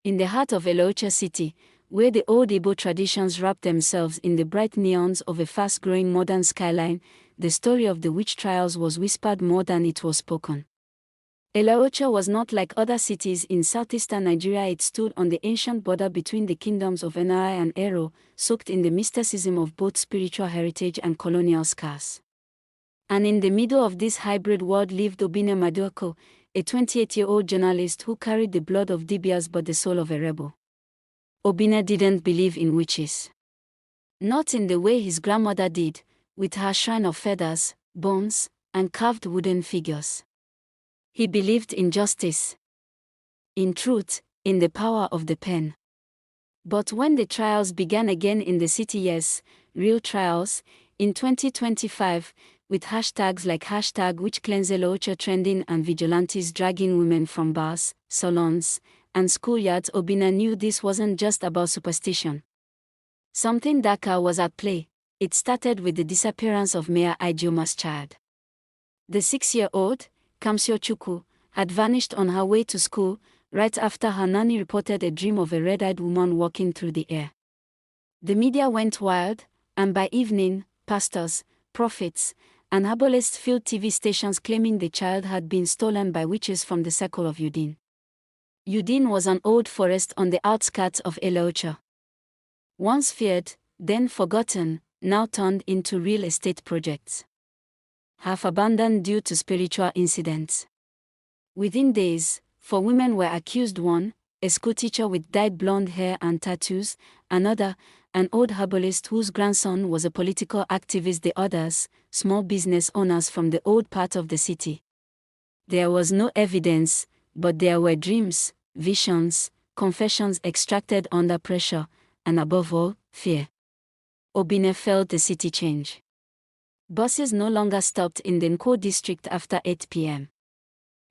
In the heart of Alaọcha city, where the old Igbo traditions wrap themselves in the bright neons of a fast-growing modern skyline, the story of the witch trials was whispered more than it was spoken. Alaọcha was not like other cities in southeastern Nigeria. It stood on the ancient border between the kingdoms of Adaure and Ero, soaked in the mysticism of both spiritual heritage and colonial scars. And in the middle of this hybrid world lived Obinna Maduoko, a 28-year-old journalist who carried the blood of Dibias but the soul of a rebel. Obinna didn't believe in witches. Not in the way his grandmother did, with her shrine of feathers, bones, and carved wooden figures. He believed in justice, in truth, in the power of the pen. But when the trials began again in the city, yes, real trials, in 2025, with hashtags like #WitchCleanseAlaọcha trending and vigilantes dragging women from bars, salons, and schoolyards, Obinna knew this wasn't just about superstition. Something darker was at play. It started with the disappearance of Mayor Idioma's child. The 6-year-old, Kamsio Chukwu, had vanished on her way to school, right after her nanny reported a dream of a red-eyed woman walking through the air. The media went wild, and by evening, pastors, prophets, and herbalists filled TV stations claiming the child had been stolen by witches from the Circle of Udene. Udene was an old forest on the outskirts of Alaọcha. Once feared, then forgotten, now turned into real estate projects. Half abandoned due to spiritual incidents. Within days, 4 women were accused: one, a schoolteacher with dyed blonde hair and tattoos; another, an old herbalist whose grandson was a political activist; the others, small business owners from the old part of the city. There was no evidence, but there were dreams, visions, confessions extracted under pressure, and above all, fear. Obinna felt the city change. Buses no longer stopped in the Nko district after 8 p.m.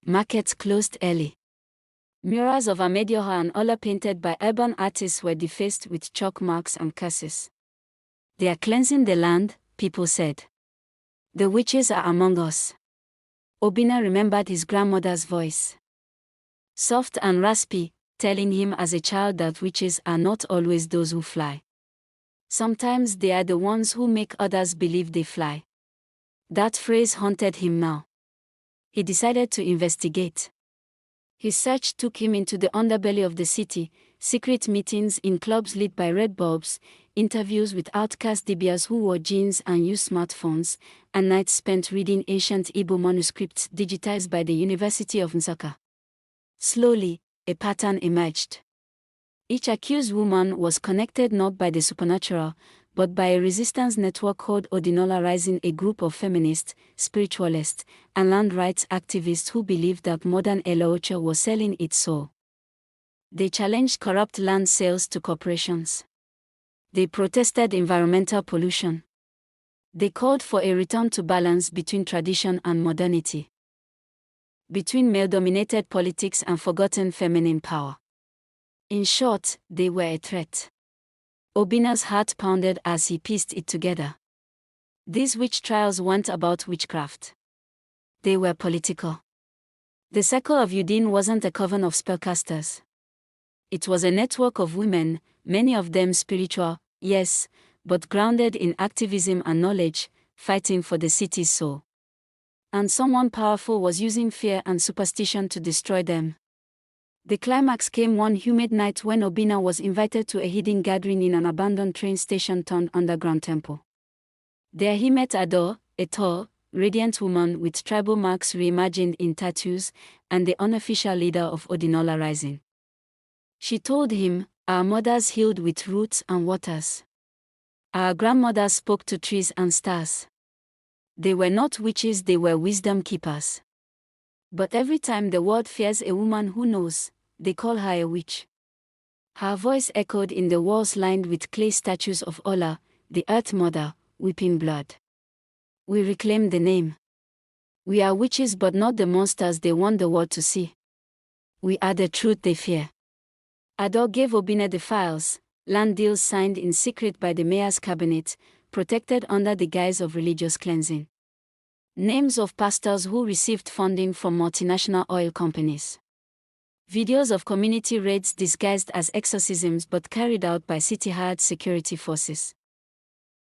Markets closed early. Murals of Amadioha and Ola painted by urban artists were defaced with chalk marks and curses. They are cleansing the land, people said. The witches are among us. Obinna remembered his grandmother's voice. Soft and raspy, telling him as a child that witches are not always those who fly. Sometimes they are the ones who make others believe they fly. That phrase haunted him now. He decided to investigate. His search took him into the underbelly of the city, secret meetings in clubs lit by red bulbs, interviews with outcast Dibias who wore jeans and used smartphones, and nights spent reading ancient Igbo manuscripts digitized by the University of Nsukka. Slowly, a pattern emerged. Each accused woman was connected not by the supernatural, but by a resistance network called Odinola Rising, a group of feminists, spiritualists, and land rights activists who believed that modern Alaọcha was selling its soul. They challenged corrupt land sales to corporations. They protested environmental pollution. They called for a return to balance between tradition and modernity, between male-dominated politics and forgotten feminine power. In short, they were a threat. Obinna's heart pounded as he pieced it together. These witch trials weren't about witchcraft. They were political. The Circle of Udene wasn't a coven of spellcasters. It was a network of women, many of them spiritual, yes, but grounded in activism and knowledge, fighting for the city's soul. And someone powerful was using fear and superstition to destroy them. The climax came one humid night when Obinna was invited to a hidden gathering in an abandoned train station turned underground temple. There he met Adaure, a tall, radiant woman with tribal marks reimagined in tattoos, and the unofficial leader of Odinola Rising. She told him, "Our mothers healed with roots and waters. Our grandmothers spoke to trees and stars. They were not witches, they were wisdom keepers. But every time the world fears a woman who knows, they call her a witch." Her voice echoed in the walls lined with clay statues of Ola, the Earth Mother, weeping blood. "We reclaim the name. We are witches but not the monsters they want the world to see. We are the truth they fear." Adaure gave Obinna the files, land deals signed in secret by the mayor's cabinet, protected under the guise of religious cleansing. Names of pastors who received funding from multinational oil companies. Videos of community raids disguised as exorcisms but carried out by city-hired security forces.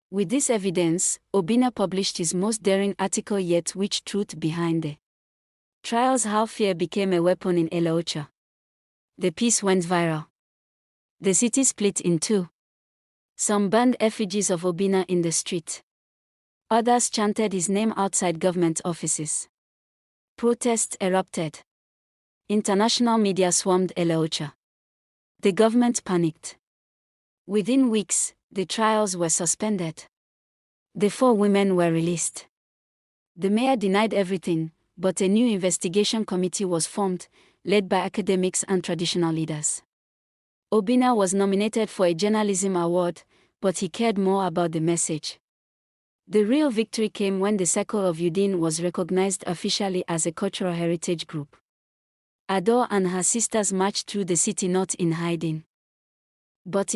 With this evidence, Obinna published his most daring article yet, which truth behind the trials, how fear became a weapon in Alaọcha. The piece went viral. The city split in two. Some burned effigies of Obinna in the street. Others chanted his name outside government offices. Protests erupted. International media swarmed Alaọcha. The government panicked. Within weeks, the trials were suspended. The 4 women were released. The mayor denied everything, but a new investigation committee was formed, led by academics and traditional leaders. Obinna was nominated for a journalism award, but he cared more about the message. The real victory came when the Circle of Udene was recognized officially as a cultural heritage group. Adaure and her sisters marched through the city not in hiding, but